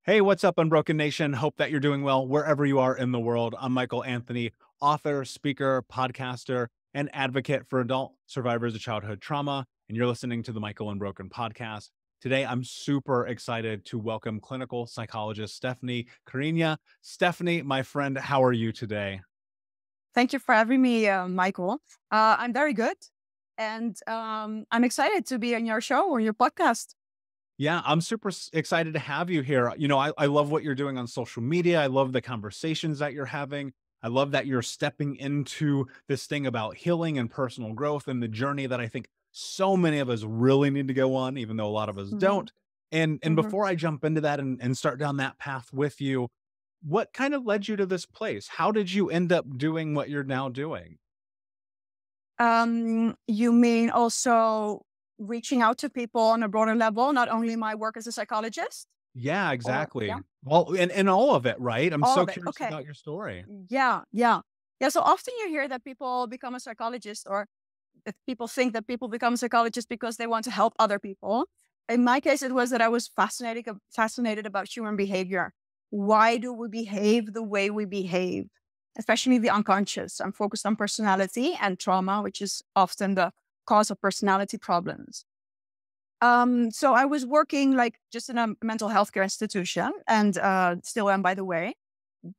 Hey, what's up, Unbroken Nation? Hope that you're doing well wherever you are in the world. I'm Michael Anthony, author, speaker, podcaster, and advocate for adult survivors of childhood trauma. And you're listening to the Michael Unbroken podcast. Today, I'm super excited to welcome clinical psychologist Stephanie Carinia. Stephanie, my friend, how are you today? Thank you for having me, Michael. I'm very good. And I'm excited to be on your show or your podcast. Yeah, I'm super excited to have you here. I love what you're doing on social media. I love the conversations that you're having. I love that you're stepping into this thing about healing and personal growth and the journey that I think so many of us really need to go on, even though a lot of us hmm don't. And hmm before I jump into that and start down that path with you, what kind of led you to this place? How did you end up doing what you're now doing? You mean also reaching out to people on a broader level, not only my work as a psychologist, Yeah, or yeah, exactly. Well, and all of it, right? I'm all so of it. curious Okay. about your story. Yeah. So often you hear that people become a psychologist, or that people think that people become a psychologist because they want to help other people. In my case, it was that I was fascinated about human behavior. Why do we behave the way we behave? Especially the unconscious. I'm focused on personality and trauma, which is often the cause of personality problems. So I was working like just in a mental health care institution, and still am, by the way.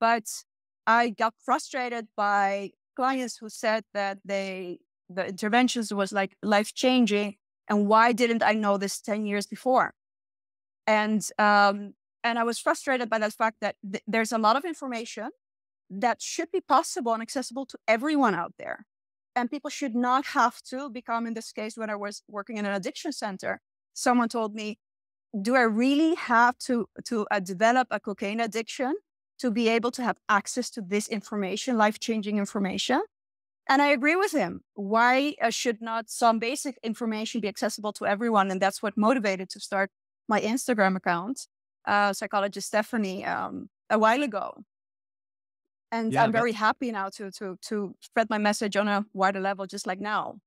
But I got frustrated by clients who said that the interventions was like life changing, and why didn't I know this 10 years before? And and I was frustrated by the fact that there's a lot of information that should be possible and accessible to everyone out there. And people should not have to become, in this case, when I was working in an addiction center, someone told me, do I really have to develop a cocaine addiction to be able to have access to this information, life-changing information? And I agree with him. Why should not some basic information be accessible to everyone? And that's what motivated to start my Instagram account, psychologist Stephanie, a while ago. And Yeah, I'm that very happy now to spread my message on a wider level, just like now.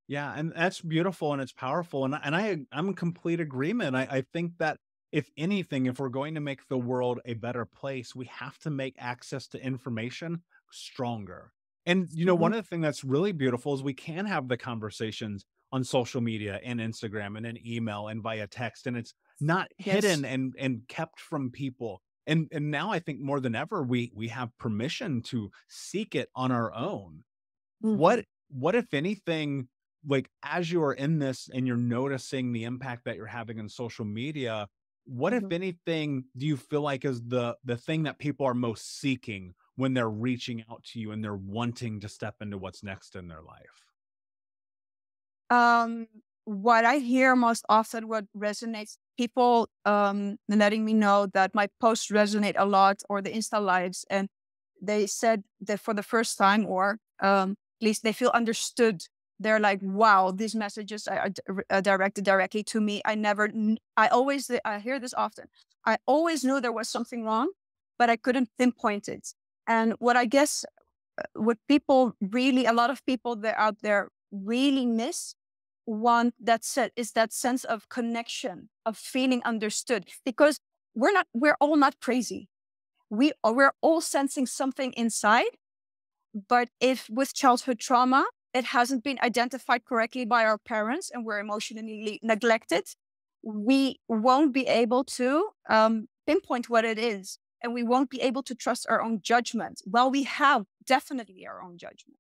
Yeah, and that's beautiful and it's powerful. I'm in complete agreement. I think that if anything, if we're going to make the world a better place, we have to make access to information stronger. And hmm one of the things that's really beautiful is we can have the conversations on social media and Instagram and an email and via text, and it's not hidden Yes. and kept from people. And now I think more than ever, we have permission to seek it on our own. hmm What if anything, like, as you are in this and you're noticing the impact that you're having on social media, what if hmm anything do you feel like is the thing that people are most seeking when they're reaching out to you and they're wanting to step into what's next in their life? Um, what I hear most often, what resonates, people letting me know that my posts resonate a lot, or the Insta lives, and they said that for the first time, or at least they feel understood. They're like, "Wow, these messages are directed directly to me." I hear this often. I always knew there was something wrong, but I couldn't pinpoint it. And what I guess what people really, a lot of people that out there really miss, want that set is that sense of connection, of feeling understood, because we're all not crazy. We're all sensing something inside, but if with childhood trauma it hasn't been identified correctly by our parents and we're emotionally neglected, we won't be able to pinpoint what it is, and we won't be able to trust our own judgment. Well, we have definitely our own judgment.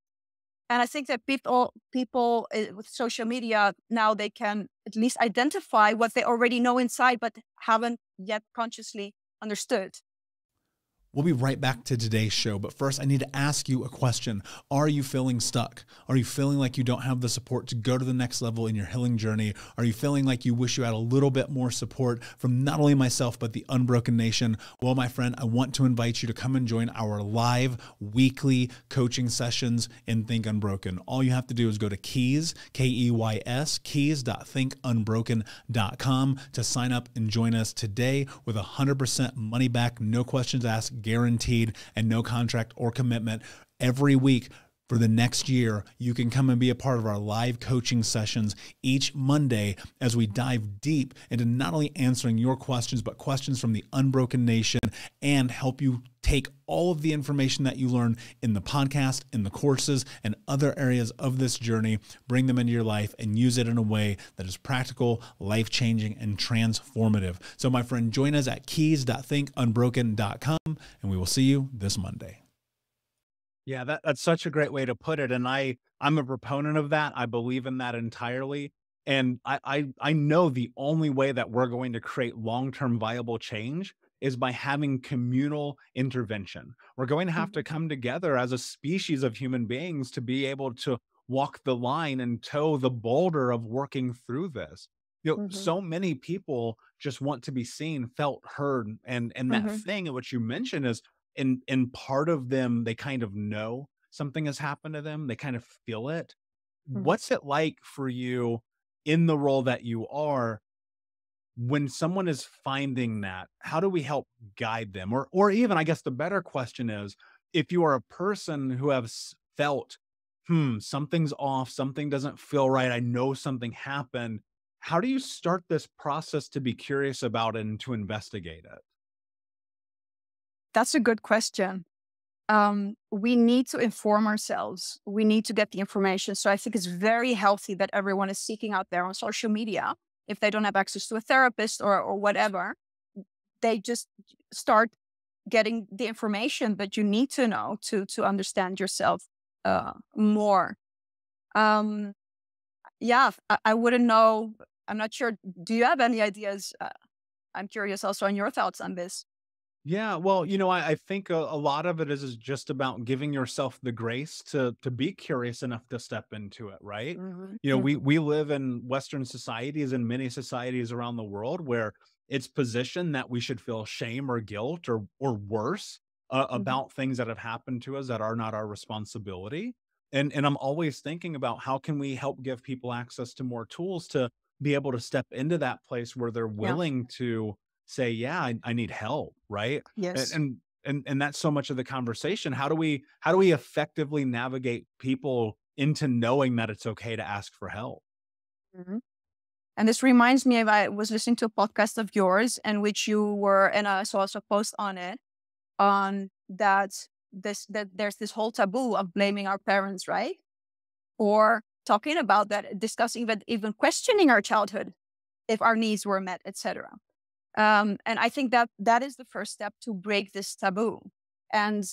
And I think that people with social media now, they can at least identify what they already know inside, but haven't yet consciously understood. We'll be right back to today's show, but first I need to ask you a question. Are you feeling stuck? Are you feeling like you don't have the support to go to the next level in your healing journey? Are you feeling like you wish you had a little bit more support from not only myself, but the Unbroken Nation? Well, my friend, I want to invite you to come and join our live weekly coaching sessions in Think Unbroken. All you have to do is go to Keys, Keys, keys.thinkunbroken.com to sign up and join us today with 100% money back, no questions asked, guaranteed, and no contract or commitment. Every week, For the next year, you can come and be a part of our live coaching sessions each Monday as we dive deep into not only answering your questions, but questions from the Unbroken Nation, and help you take all of the information that you learn in the podcast, in the courses, and other areas of this journey, bring them into your life and use it in a way that is practical, life-changing, and transformative. So my friend, join us at keys.thinkunbroken.com, and we will see you this Monday. Yeah, that's such a great way to put it. And I'm a proponent of that. I believe in that entirely. And I know the only way that we're going to create long-term viable change is by having communal intervention. We're going to have to come together as a species of human beings to be able to walk the line and toe the boulder of working through this. So many people just want to be seen, felt, heard. And that thing which you mentioned is, in part of them, they kind of know something has happened to them. They kind of feel it. What's it like for you in the role that you are when someone is finding that? How do we help guide them? Or even, I guess the better question is, if you are a person who has felt, something's off, something doesn't feel right, I know something happened, how do you start this process to be curious about it and to investigate it? That's a good question. We need to inform ourselves. We need to get the information. So I think it's very healthy that everyone is seeking out there on social media. If they don't have access to a therapist or whatever, they just start getting the information that you need to know to understand yourself more. Yeah, I wouldn't know. I'm not sure. Do you have any ideas? I'm curious also on your thoughts on this. Yeah, well, I think a lot of it is just about giving yourself the grace to be curious enough to step into it, right? We live in Western societies and many societies around the world where it's positioned that we should feel shame or guilt or worse about things that have happened to us that are not our responsibility. And I'm always thinking about how can we help give people access to more tools to be able to step into that place where they're willing to say, yeah, I need help, right? Yes. And that's so much of the conversation. How do we effectively navigate people into knowing that it's okay to ask for help? And this reminds me of, I was listening to a podcast of yours in which you were, and I saw also a post on it, on that there's this whole taboo of blaming our parents, right? Or talking about that, discussing that, even questioning our childhood, if our needs were met, etc. And I think that is the first step to break this taboo. And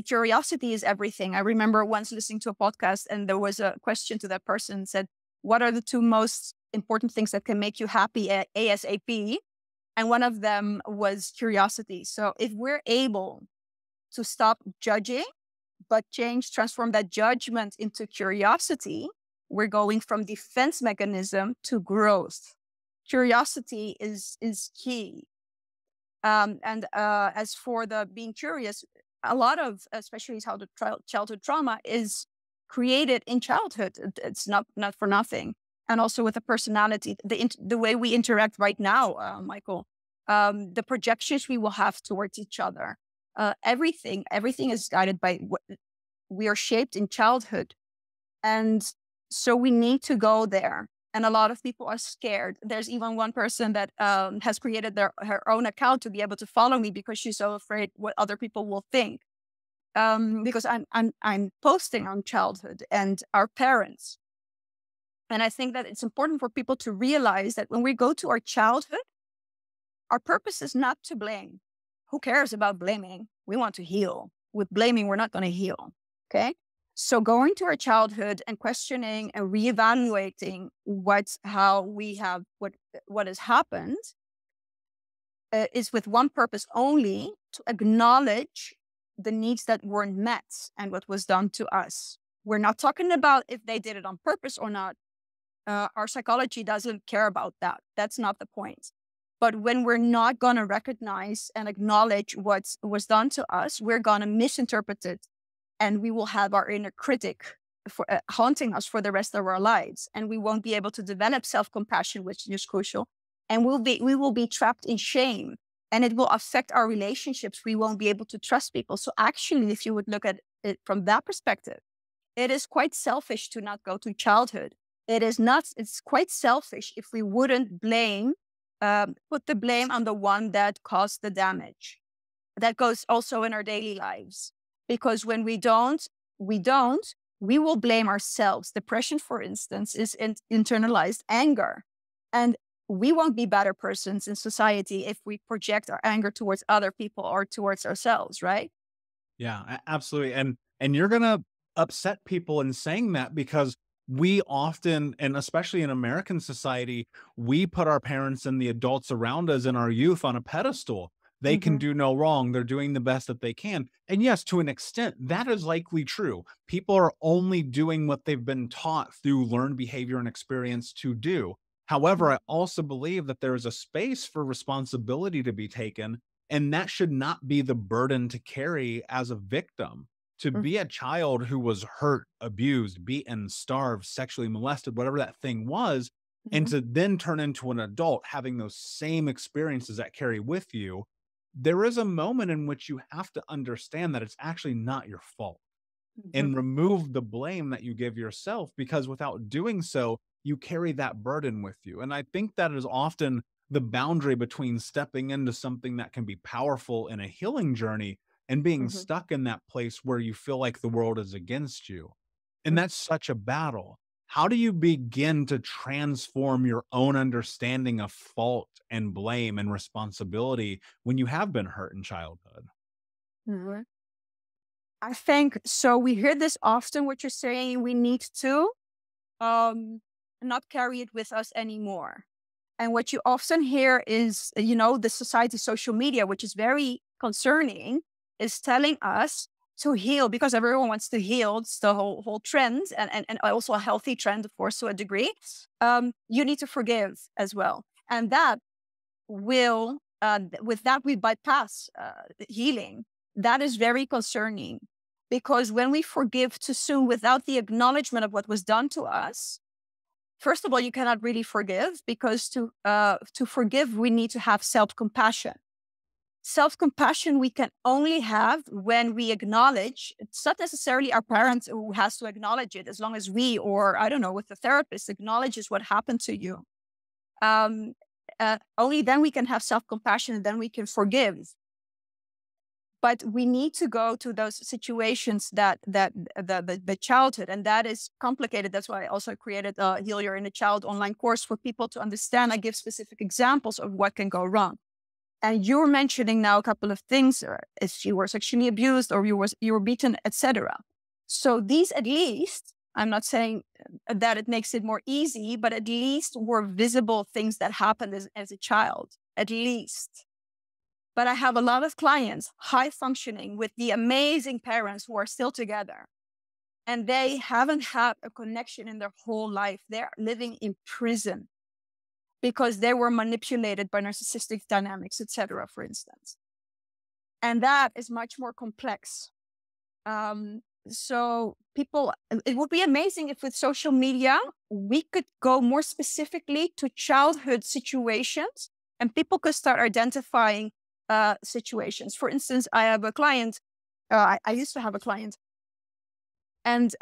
curiosity is everything. I remember once listening to a podcast and there was a question to that person, said, what are the two most important things that can make you happy ASAP? And one of them was curiosity. So if we're able to stop judging, but transform that judgment into curiosity, we're going from defense mechanism to growth. Curiosity is key. And as for the being curious, a lot of, especially how the childhood trauma is created in childhood. It's not for nothing. And also with the personality, the way we interact right now, Michael, the projections we will have towards each other. Everything is guided by what we are shaped in childhood. And so we need to go there. And a lot of people are scared. There's even one person that has created her own account to be able to follow me because she's so afraid what other people will think. Because I'm posting on childhood and our parents. And I think that it's important for people to realize that when we go to our childhood, our purpose is not to blame. Who cares about blaming? We want to heal. With blaming, we're not going to heal. Okay? So going to our childhood and questioning and reevaluating what has happened is with one purpose only, to acknowledge the needs that weren't met and what was done to us. We're not talking about if they did it on purpose or not. Our psychology doesn't care about that. That's not the point. But when we're not going to recognize and acknowledge what was done to us, we're going to misinterpret it. And we will have our inner critic haunting us for the rest of our lives. And we won't be able to develop self-compassion, which is crucial. And we will be trapped in shame. and it will affect our relationships. We won't be able to trust people. So actually, if you would look at it from that perspective, it is quite selfish to not go to childhood. It's quite selfish if we wouldn't put the blame on the one that caused the damage. That goes also in our daily lives. Because when we don't, we will blame ourselves. Depression, for instance, is internalized anger. And we won't be better persons in society if we project our anger towards other people or towards ourselves, right? Yeah, absolutely. And you're going to upset people in saying that, because we often, and especially in American society, we put our parents and the adults around us in our youth on a pedestal. They can do no wrong. They're doing the best that they can. And yes, to an extent, that is likely true. People are only doing what they've been taught through learned behavior and experience to do. However, I also believe that there is a space for responsibility to be taken, and that should not be the burden to carry as a victim. To be a child who was hurt, abused, beaten, starved, sexually molested, whatever that thing was, and to then turn into an adult having those same experiences that carry with you, there is a moment in which you have to understand that it's actually not your fault, and remove the blame that you give yourself, because without doing so, you carry that burden with you. And I think that is often the boundary between stepping into something that can be powerful in a healing journey and being stuck in that place where you feel like the world is against you. And that's such a battle. How do you begin to transform your own understanding of fault and blame and responsibility when you have been hurt in childhood? I think so. We hear this often, what you're saying, we need to not carry it with us anymore. And what you often hear is, the society, social media, which is very concerning, is telling us to heal, because everyone wants to heal. It's the whole trend, and also a healthy trend, of course, to a degree. You need to forgive as well. And that will, with that, we bypass healing. That is very concerning, because when we forgive too soon without the acknowledgement of what was done to us, first of all, you cannot really forgive, because to forgive, we need to have self-compassion. Self-compassion we can only have when we acknowledge. It's not necessarily our parent who has to acknowledge it, as long as we, or I don't know, with the therapist, acknowledges what happened to you. Only then we can have self-compassion, and then we can forgive. But we need to go to those situations that the childhood, and that is complicated. That's why I also created a Heal Your Inner Child online course for people to understand. I give specific examples of what can go wrong. And you're mentioning now a couple of things, if you were sexually abused or you were beaten, etc. So these, at least, I'm not saying that it makes it more easy, but at least were visible things that happened as a child, at least. But I have a lot of clients, high functioning, with the amazing parents who are still together, and they haven't had a connection in their whole life. They're living in prison because they were manipulated by narcissistic dynamics, etc., for instance. And that is much more complex. So people, it would be amazing if with social media, we could go more specifically to childhood situations, and people could start identifying situations. For instance, I have a client, I used to have a client, and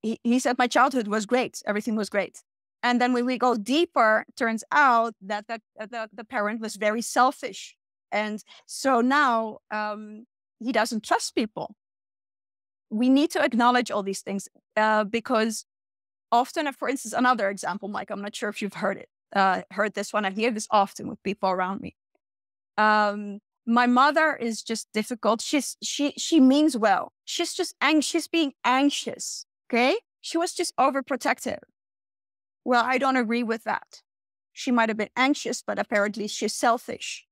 he said, my childhood was great. Everything was great. And then when we go deeper, turns out that the parent was very selfish. And so now he doesn't trust people. We need to acknowledge all these things because often, for instance, another example, Mike, I'm not sure if you've heard this one. I hear this often with people around me. My mother is just difficult. She means well. She's just anxious, being anxious. Okay. She was just overprotective. Well, I don't agree with that. She might have been anxious, but apparently she's selfish.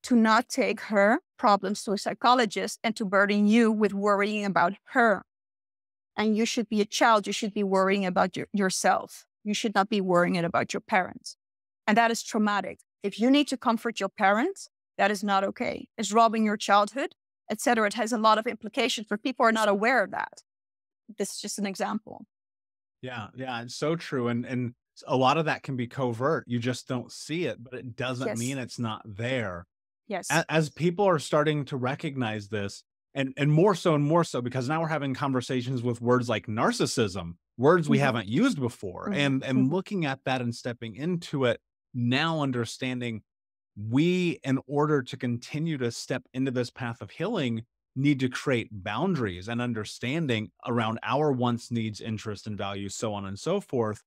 To not take her problems to a psychologist and to burden you with worrying about her. And you should be a child. You should be worrying about yourself. You should not be worrying about your parents. And that is traumatic. If you need to comfort your parents, that is not okay. It's robbing your childhood, etc. It has a lot of implications, but people are not aware of that. This is just an example. Yeah, it's so true. And a lot of that can be covert. You just don't see it, but it doesn't mean it's not there. Yes. As people are starting to recognize this, and more so and more so, because now we're having conversations with words like narcissism, words we Mhm. haven't used before, Mhm. and looking at that and stepping into it, now understanding we, in order to continue to step into this path of healing, need to create boundaries and understanding around our wants, needs, interests, and values, so on and so forth.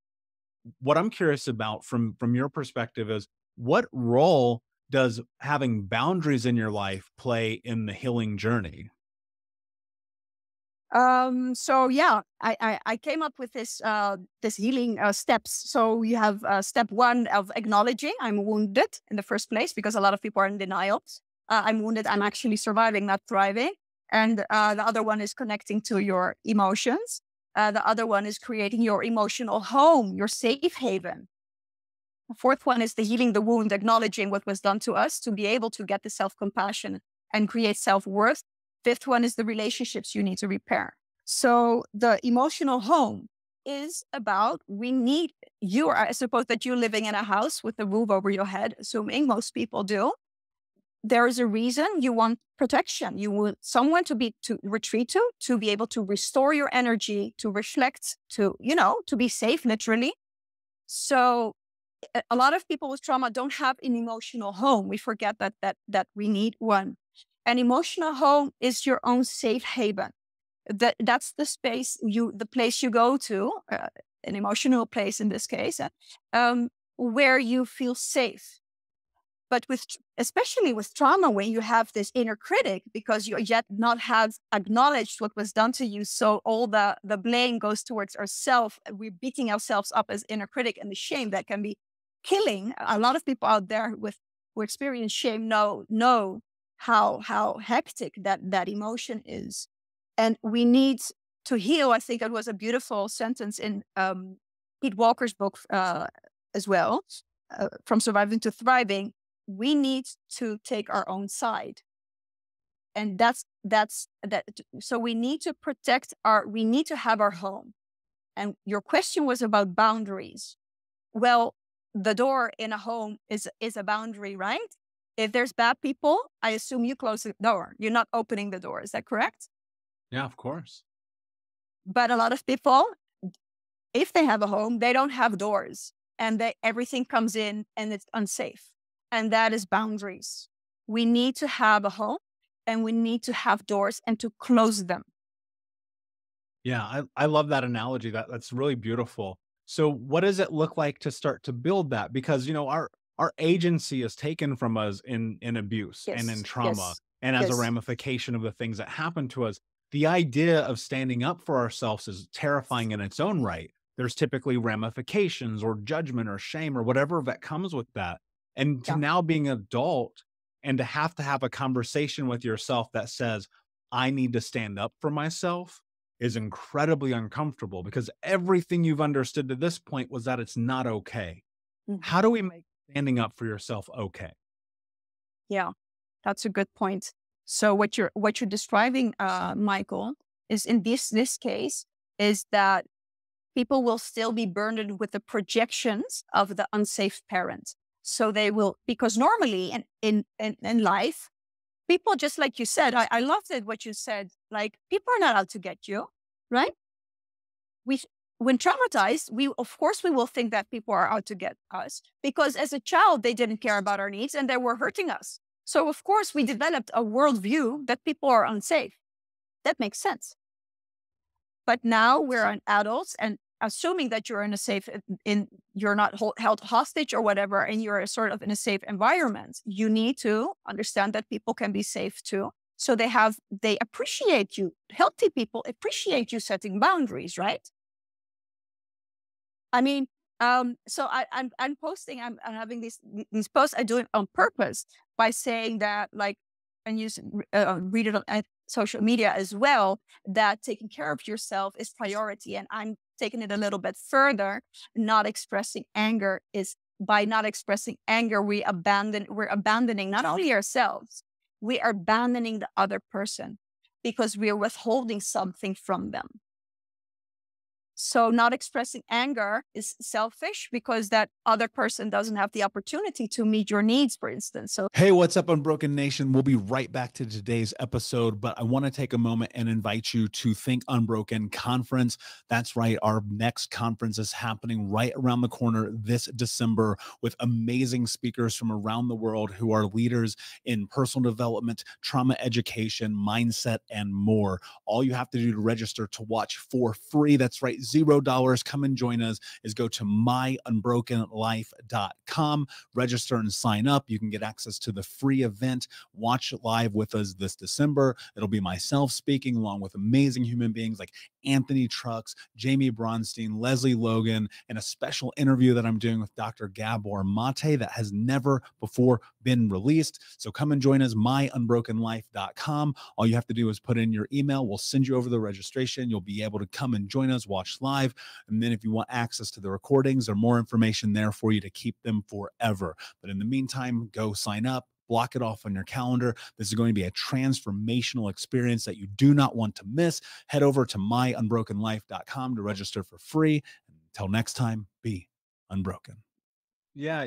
What I'm curious about from your perspective is, what role does having boundaries in your life play in the healing journey? So yeah, I came up with this healing steps. So you have step one of acknowledging I'm wounded in the first place, because a lot of people are in denial. I'm wounded. I'm actually surviving, not thriving. And the other one is connecting to your emotions. The other one is creating your emotional home, your safe haven. The fourth one is the healing the wound, acknowledging what was done to us to be able to get the self-compassion and create self-worth. Fifth one is the relationships you need to repair. So the emotional home is about, I suppose that you're living in a house with a roof over your head, assuming most people do. There is a reason you want protection. You want someone to retreat to be able to restore your energy, to reflect, to be safe, literally. So a lot of people with trauma don't have an emotional home. We forget that we need one. An emotional home is your own safe haven. That's the the place you go to, an emotional place in this case, where you feel safe. But especially with trauma, when you have this inner critic, because you yet not have acknowledged what was done to you, so all the blame goes towards ourselves. We're beating ourselves up as inner critic, and the shame that can be killing. A lot of people out there who experience shame know how hectic that emotion is, and we need to heal. I think it was a beautiful sentence in Pete Walker's book as well, From Surviving to Thriving. We need to take our own side. And that's that. So we need to we need to have our home. And your question was about boundaries. Well, the door in a home is a boundary, right? If there's bad people, I assume you close the door. You're not opening the door. Is that correct? Yeah, of course. But a lot of people, if they have a home, they don't have doors, and everything comes in and it's unsafe. And that is boundaries. We need to have a home, and we need to have doors and to close them. Yeah, I love that analogy. That's really beautiful. So what does it look like to start to build that? Because our agency is taken from us in abuse and in Yes, trauma, yes, and as a yes. ramification of the things that happen to us. The idea of standing up for ourselves is terrifying in its own right. There's typically ramifications or judgment or shame or whatever that comes with that. And to Yeah. now being an adult and to have a conversation with yourself that says, I need to stand up for myself, is incredibly uncomfortable, because everything you've understood to this point was that it's not okay. Mhm. How do we make standing up for yourself okay? Yeah, that's a good point. So what you're describing, Michael, is in this case is that people will still be burdened with the projections of the unsafe parent. So they will, because normally in life, people, just like you said, I loved it what you said, like, people are not out to get you, right? We, when traumatized, of course we will think that people are out to get us, because as a child, they didn't care about our needs and they were hurting us. So of course we developed a worldview that people are unsafe. That makes sense. But now we're adults, and assuming that you're in a safe, you're not held hostage or whatever, and you're sort of in a safe environment, you need to understand that people can be safe too. So they appreciate you. Healthy people appreciate you setting boundaries, right? I mean, so I'm posting, I'm having these posts. I do it on purpose by saying that, like, and read it on social media as well, that taking care of yourself is priority. And I'm taking it a little bit further. Not expressing anger is, by not expressing anger, we're abandoning not only ourselves, we are abandoning the other person, because we are withholding something from them. So not expressing anger is selfish because that other person doesn't have the opportunity to meet your needs, for instance. So Hey, what's up, Unbroken Nation? We'll be right back to today's episode, but I want to take a moment and invite you to Think Unbroken Conference. That's right. Our next conference is happening right around the corner this December with amazing speakers from around the world who are leaders in personal development, trauma education, mindset, and more. All you have to do to register to watch for free, that's right, $0, come and join us, is go to myunbrokenlife.com, register and sign up. You can get access to the free event, watch it live with us this December. It'll be myself speaking along with amazing human beings like Anthony Trucks, Jamie Bronstein, Leslie Logan, and a special interview that I'm doing with Dr. Gabor Mate that has never before been released. So come and join us, myunbrokenlife.com. All you have to do is put in your email. We'll send you over the registration. You'll be able to come and join us, watch live. And then if you want access to the recordings or more information there for you to keep them forever. But in the meantime, go sign up. Block it off on your calendar. This is going to be a transformational experience that you do not want to miss. Head over to myunbrokenlife.com to register for free. Until next time, be unbroken. Yeah,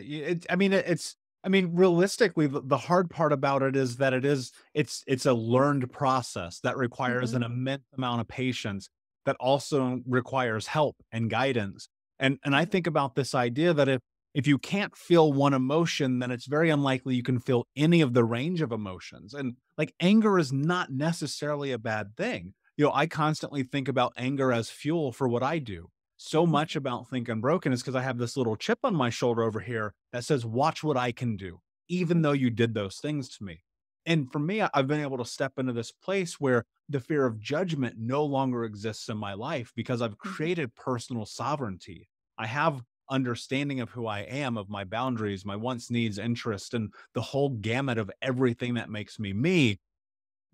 realistically, the hard part about it is that it's a learned process that requires an immense amount of patience, that also requires help and guidance. And I think about this idea that if you can't feel one emotion, then it's very unlikely you can feel any of the range of emotions. And like, anger is not necessarily a bad thing. I constantly think about anger as fuel for what I do. So much about Think Unbroken is because I have this little chip on my shoulder over here that says, watch what I can do, even though you did those things to me. And for me, I've been able to step into this place where the fear of judgment no longer exists in my life because I've created personal sovereignty. I have understanding of who I am, of my boundaries, my wants, needs, interests, and the whole gamut of everything that makes me me.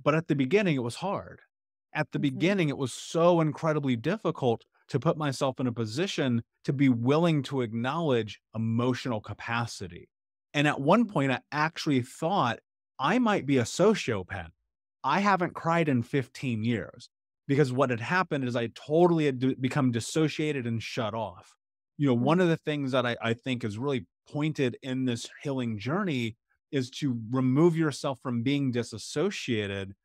But at the beginning, it was hard. At the beginning, it was so incredibly difficult to put myself in a position to be willing to acknowledge emotional capacity. And at one point, I actually thought I might be a sociopath. I haven't cried in 15 years because what had happened is I totally had become dissociated and shut off. One of the things that I think is really pointed in this healing journey is to remove yourself from being dissociated,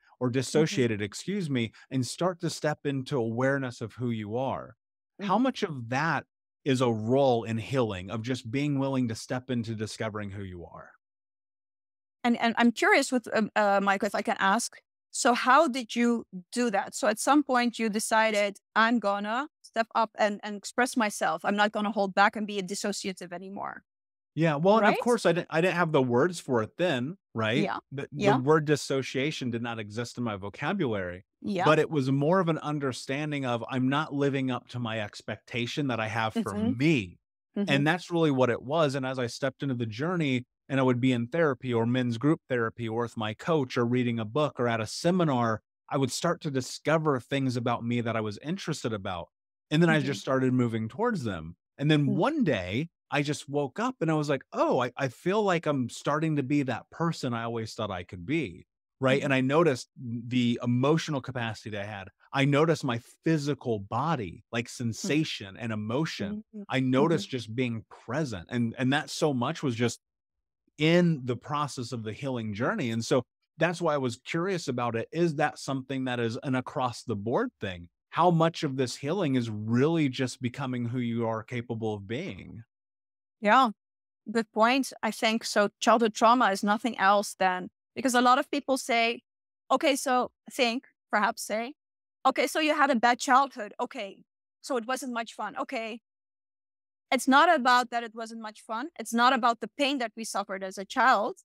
excuse me, and start to step into awareness of who you are. How much of that is a role in healing, of just being willing to step into discovering who you are? And I'm curious with Michael, if I can ask, so how did you do that? So at some point you decided, I'm gonna step up and express myself. I'm not gonna hold back and be a dissociative anymore. Yeah, well, and of Right? course, I didn't have the words for it then, right? Yeah. The Yeah. word dissociation did not exist in my vocabulary, Yeah. but it was more of an understanding of I'm not living up to my expectation that I have for me. And that's really what it was. And as I stepped into the journey and I would be in therapy or men's group therapy or with my coach or reading a book or at a seminar, I would start to discover things about me that I was interested about. And then I just started moving towards them. And then one day I just woke up and I was like, oh, I feel like I'm starting to be that person I always thought I could be. Right. And I noticed the emotional capacity that I had. I noticed my physical body, like sensation and emotion. I noticed just being present. And that so much was just in the process of the healing journey. And so that's why I was curious about it. Is that something that is an across the board thing? How much of this healing is really just becoming who you are capable of being? Yeah, good point. I think so. Childhood trauma is nothing else than, because a lot of people say, okay, so perhaps say, okay, so you had a bad childhood. Okay, so it wasn't much fun. Okay. It's not about that it wasn't much fun. It's not about the pain that we suffered as a child.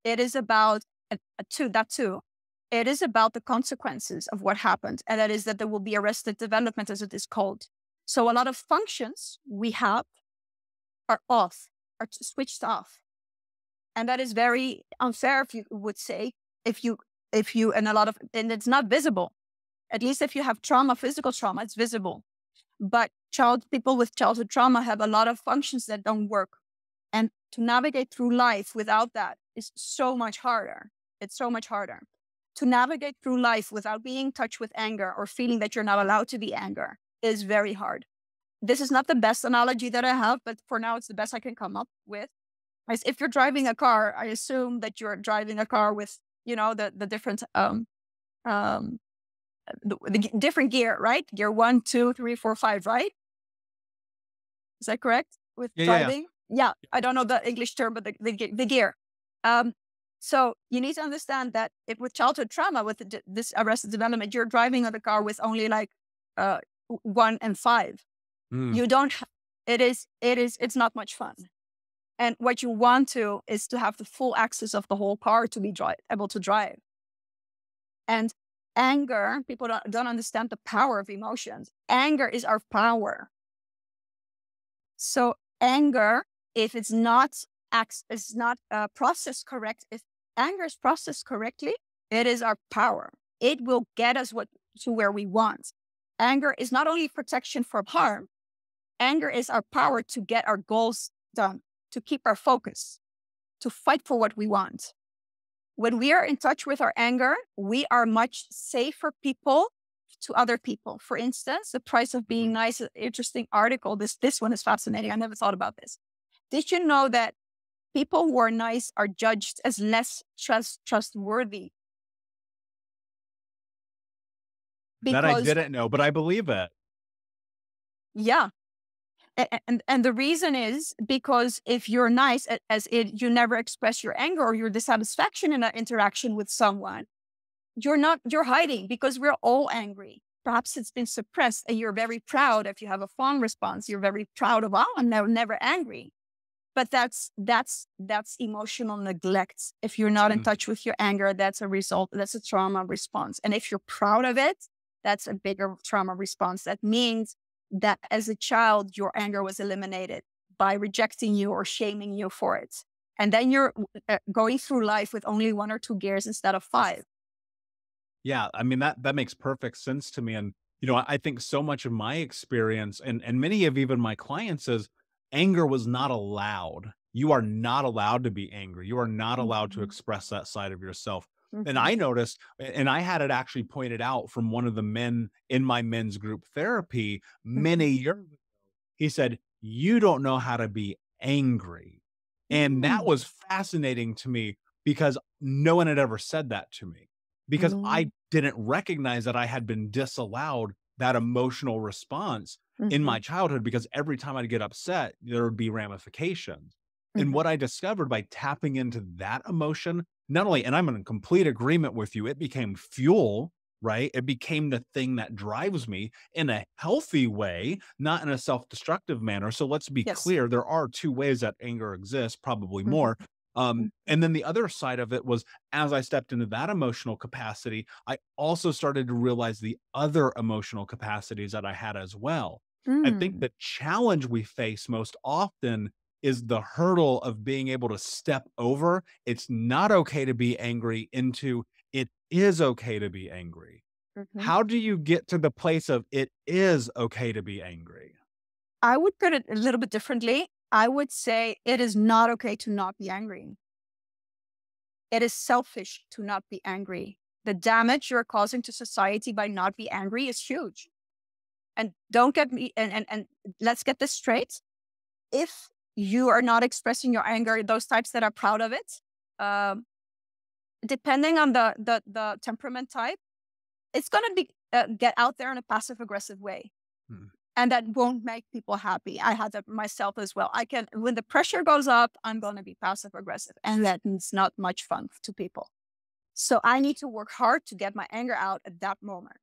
It is about that too. It is about the consequences of what happened. And that is that there will be arrested development, as it is called. So a lot of functions we have are off, are switched off. And that is very unfair, if you would say, and it's not visible. At least if you have trauma, physical trauma, it's visible. But people with childhood trauma have a lot of functions that don't work. And to navigate through life without that is so much harder. It's so much harder. To navigate through life without being in touch with anger or feeling that you're not allowed to be angry is very hard. This is not the best analogy that I have, but for now, it's the best I can come up with. As if you're driving a car, I assume that you're driving a car with, the different the different gear, right? Gear 1, 2, 3, 4, 5, right? Is that correct with driving? Yeah. I don't know the English term, but the gear. So you need to understand that if with childhood trauma, with this arrested development, you're driving a car with only like 1 and 5. You don't. It's not much fun. And what you want to is to have the full access of the whole car to be able to drive. And anger, people don't understand the power of emotions. Anger is our power. So anger, if it's not processed correct, if anger is processed correctly, it is our power. It will get us to where we want. Anger is not only protection from harm. Anger is our power to get our goals done, to keep our focus, to fight for what we want. When we are in touch with our anger, we are much safer people to other people. For instance, The Price of Being Nice, an interesting article. This one is fascinating. I never thought about this. Did you know that people who are nice are judged as less trustworthy? That I didn't know, but I believe it. Yeah. And the reason is because if you're nice, you never express your anger or your dissatisfaction in an interaction with someone, you're hiding, because we're all angry. Perhaps it's been suppressed and you're very proud. If you have a fawn response, you're very proud of, I'm never angry. But that's emotional neglect. If you're not in touch with your anger, that's a trauma response. And if you're proud of it, that's a bigger trauma response. That means that as a child, your anger was eliminated by rejecting you or shaming you for it. And then you're going through life with only 1 or 2 gears instead of 5. Yeah, I mean, that makes perfect sense to me. And, I think so much of my experience and many of even my clients is anger was not allowed. You are not allowed to be angry. You are not allowed to express that side of yourself. And I noticed, and I had it actually pointed out from one of the men in my men's group therapy many years ago. He said, "You don't know how to be angry." And that was fascinating to me because no one had ever said that to me, because I didn't recognize that I had been disallowed that emotional response in my childhood, because every time I'd get upset, there would be ramifications. And what I discovered by tapping into that emotion, not only, and I'm in complete agreement with you, it became fuel, right? It became the thing that drives me in a healthy way, not in a self-destructive manner. So let's be clear, there are 2 ways that anger exists, probably more. And then the other side of it was, as I stepped into that emotional capacity, I also started to realize the other emotional capacities that I had as well. I think the challenge we face most often is the hurdle of being able to step over it's not okay to be angry into it is okay to be angry. How do you get to the place of it is okay to be angry? I would put it a little bit differently. I would say it is not okay to not be angry. It is selfish to not be angry. The damage you're causing to society by not be angry is huge. And don't get me, and let's get this straight. If you are not expressing your anger, those types that are proud of it, depending on the temperament type, it's going to be get out there in a passive aggressive way. And that won't make people happy. I had that myself as well. When the pressure goes up, I'm going to be passive aggressive, and that's not much fun to people. So I need to work hard to get my anger out at that moment.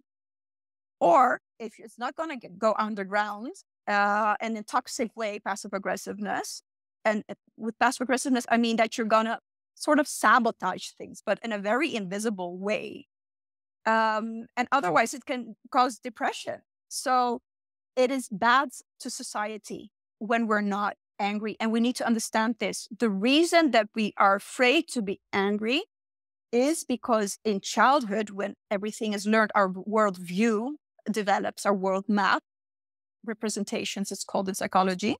Or if it's not going to go underground, and in toxic way, passive aggressiveness. And with passive aggressiveness, I mean that you're going to sort of sabotage things, but in a very invisible way. And otherwise it can cause depression. So it is bad to society when we're not angry. And we need to understand this. The reason that we are afraid to be angry is because in childhood, when everything is learned, our worldview develops, our world map, representations, it's called in psychology,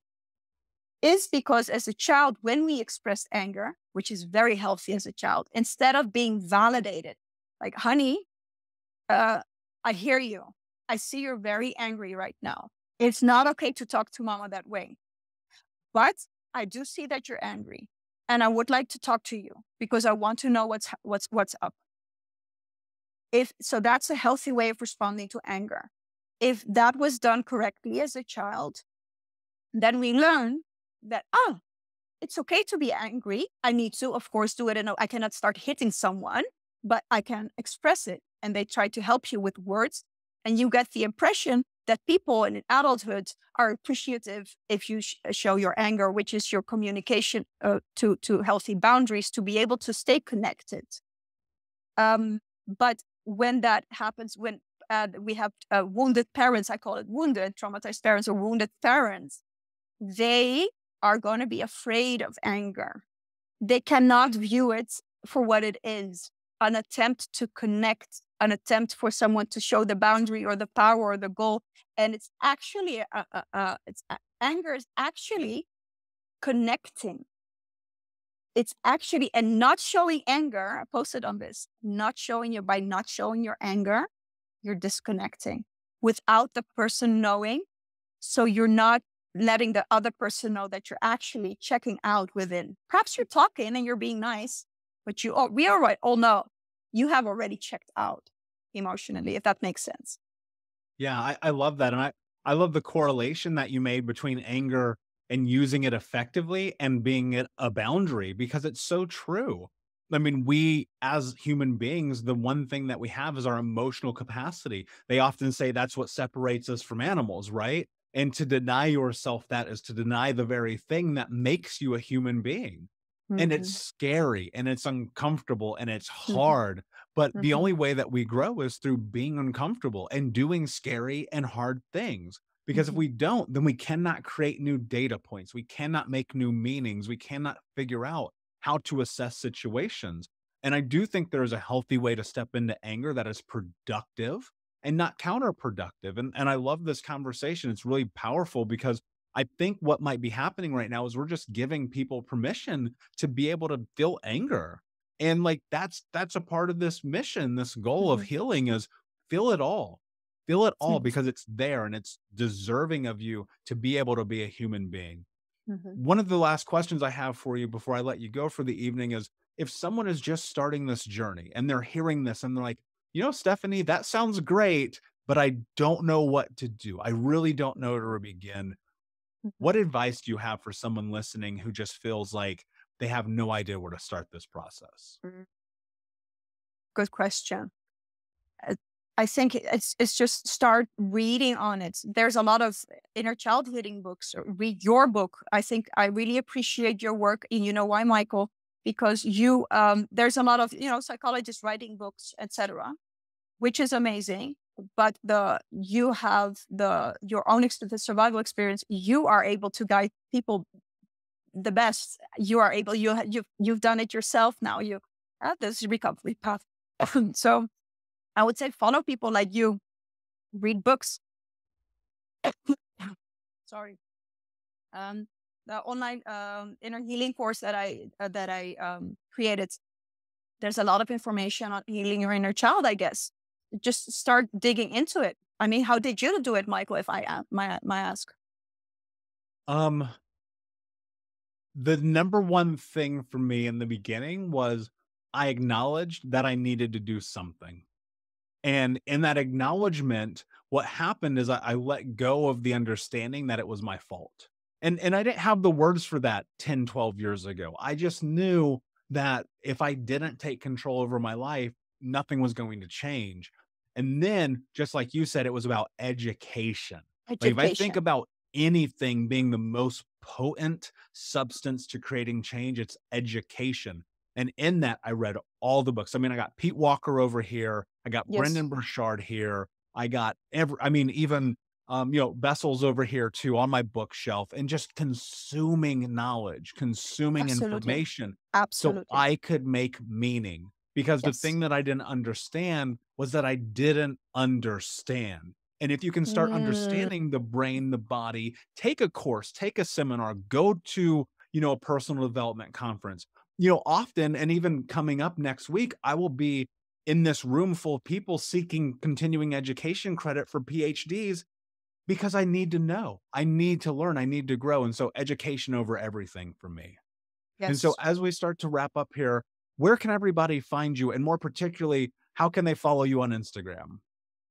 is because as a child, when we expressed anger, which is very healthy as a child, instead of being validated, like, honey, I hear you. I see you're very angry right now. It's not okay to talk to mama that way. But I do see that you're angry. And I would like to talk to you because I want to know what's up. So that's a healthy way of responding to anger. If that was done correctly as a child, then we learn that, it's okay to be angry. I need to, of course, do it. And I cannot start hitting someone, but I can express it. And they try to help you with words. And you get the impression that people in adulthood are appreciative if you show your anger, which is your communication to healthy boundaries to be able to stay connected. But when that happens, when we have wounded parents, I call it wounded, traumatized parents or wounded parents, they are going to be afraid of anger. They cannot view it for what it is, an attempt to connect, an attempt for someone to show the boundary or the power or the goal. And it's actually, anger is actually connecting. It's actually, and not showing anger, I posted on this, by not showing your anger, you're disconnecting without the person knowing. So you're not letting the other person know that you're actually checking out within. Perhaps you're talking and you're being nice, but we all know you have already checked out emotionally, if that makes sense. Yeah, I love that. And I love the correlation that you made between anger and using it effectively and being a boundary, because it's so true. I mean, we as human beings, the one thing that we have is our emotional capacity. They often say that's what separates us from animals, right? And to deny yourself that is to deny the very thing that makes you a human being. And it's scary and it's uncomfortable and it's hard. But the only way that we grow is through being uncomfortable and doing scary and hard things. Because if we don't, then we cannot create new data points. We cannot make new meanings. We cannot figure out how to assess situations. And I do think there's a healthy way to step into anger that is productive and not counterproductive. And I love this conversation. It's really powerful because I think what might be happening right now is we're just giving people permission to be able to feel anger. And like that's a part of this mission, this goal of healing is feel it all. Feel it all because it's there and it's deserving of you to be able to be a human being. One of the last questions I have for you before I let you go for the evening is if someone is just starting this journey and they're hearing this and they're like, Stephanie, that sounds great, but I don't know what to do. I really don't know where to begin. What advice do you have for someone listening who just feels like they have no idea where to start this process? Good question. I think it's just start reading on it. There's a lot of inner child healing books. Read your book. I think I really appreciate your work. And you know why, Michael? Because there's a lot of, psychologists writing books, etc., which is amazing. But you have your own survival experience. You are able to guide people the best. You are able. You've done it yourself now. You have this recovery path. So I would say follow people like you. Read books. Sorry. The online inner healing course that I created. There's a lot of information on healing your inner child, I guess. Just start digging into it. I mean, how did you do it, Michael, if I may ask? The number one thing for me in the beginning was I acknowledged that I needed to do something. And in that acknowledgement, what happened is I let go of the understanding that it was my fault. And I didn't have the words for that 10, 12 years ago. I just knew that if I didn't take control over my life, nothing was going to change. And then, just like you said, it was about education. Like if I think about anything being the most potent substance to creating change, it's education. And in that, I read all the books. I mean, I got Pete Walker over here. I got Brendan Burchard here. I got even Bessel's over here too on my bookshelf, and just consuming knowledge, consuming information. Absolutely. So I could make meaning. Because the thing that I didn't understand was that I didn't understand. And if you can start understanding the brain, the body, take a course, take a seminar, go to, a personal development conference. Often, and even coming up next week, I will be in this room full of people seeking continuing education credit for PhDs because I need to know, I need to learn, I need to grow. And so education over everything for me. And so Yes. as we start to wrap up here, where can everybody find you? And more particularly, how can they follow you on Instagram?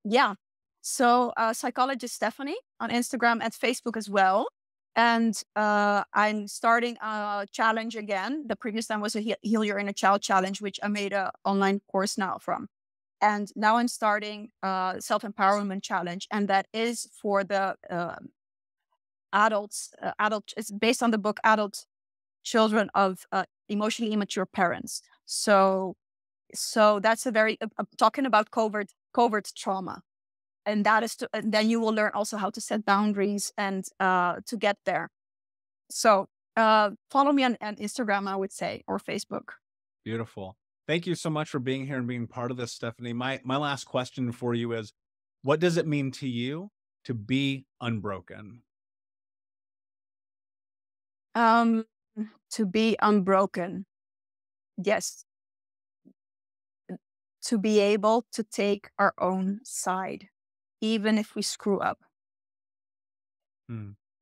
Yeah. So, psychologist Stephanie on Instagram and Facebook as well. And I'm starting a challenge again. The previous time was a Heal Your Inner Child challenge, which I made an online course now from. And now I'm starting a self-empowerment challenge. And that is for the adults. It's based on the book Adult Children of Emotionally Immature Parents. So that's a very talking about covert trauma, and that is and then you will learn also how to set boundaries and to get there. So follow me on Instagram, I would say, or Facebook. Beautiful. Thank you so much for being here and being part of this, Stephanie. My last question for you is, what does it mean to you to be unbroken? To be unbroken, yes, to be able to take our own side, even if we screw up.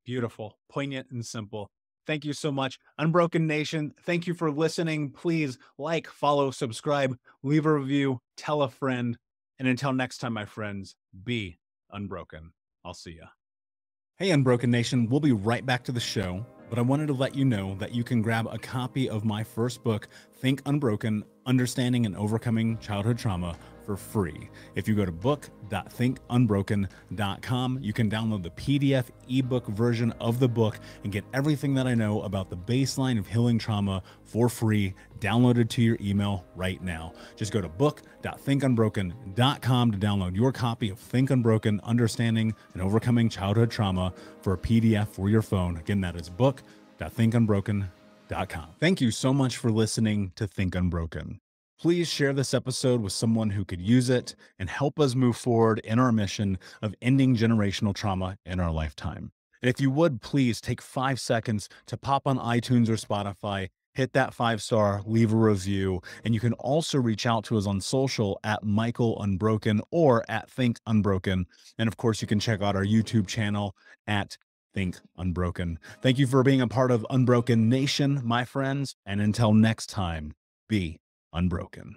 Beautiful, poignant, and simple. Thank you so much. Unbroken Nation, thank you for listening. Please like, follow, subscribe, leave a review, tell a friend. And until next time, my friends, be unbroken. I'll see ya. Hey, Unbroken Nation, we'll be right back to the show, but I wanted to let you know that you can grab a copy of my first book, Think Unbroken, Understanding and Overcoming Childhood Trauma, for free. If you go to book.thinkunbroken.com, you can download the PDF ebook version of the book and get everything that I know about the baseline of healing trauma for free, downloaded to your email right now. Just go to book.thinkunbroken.com to download your copy of Think Unbroken, Understanding and Overcoming Childhood Trauma for a PDF for your phone. Again, that is book.thinkunbroken.com. Thank you so much for listening to Think Unbroken. Please share this episode with someone who could use it and help us move forward in our mission of ending generational trauma in our lifetime. And if you would, please take 5 seconds to pop on iTunes or Spotify, hit that 5-star, leave a review, and you can also reach out to us on social at Michael Unbroken or at Think Unbroken. And of course, you can check out our YouTube channel at Think Unbroken. Thank you for being a part of Unbroken Nation, my friends. And until next time, be unbroken.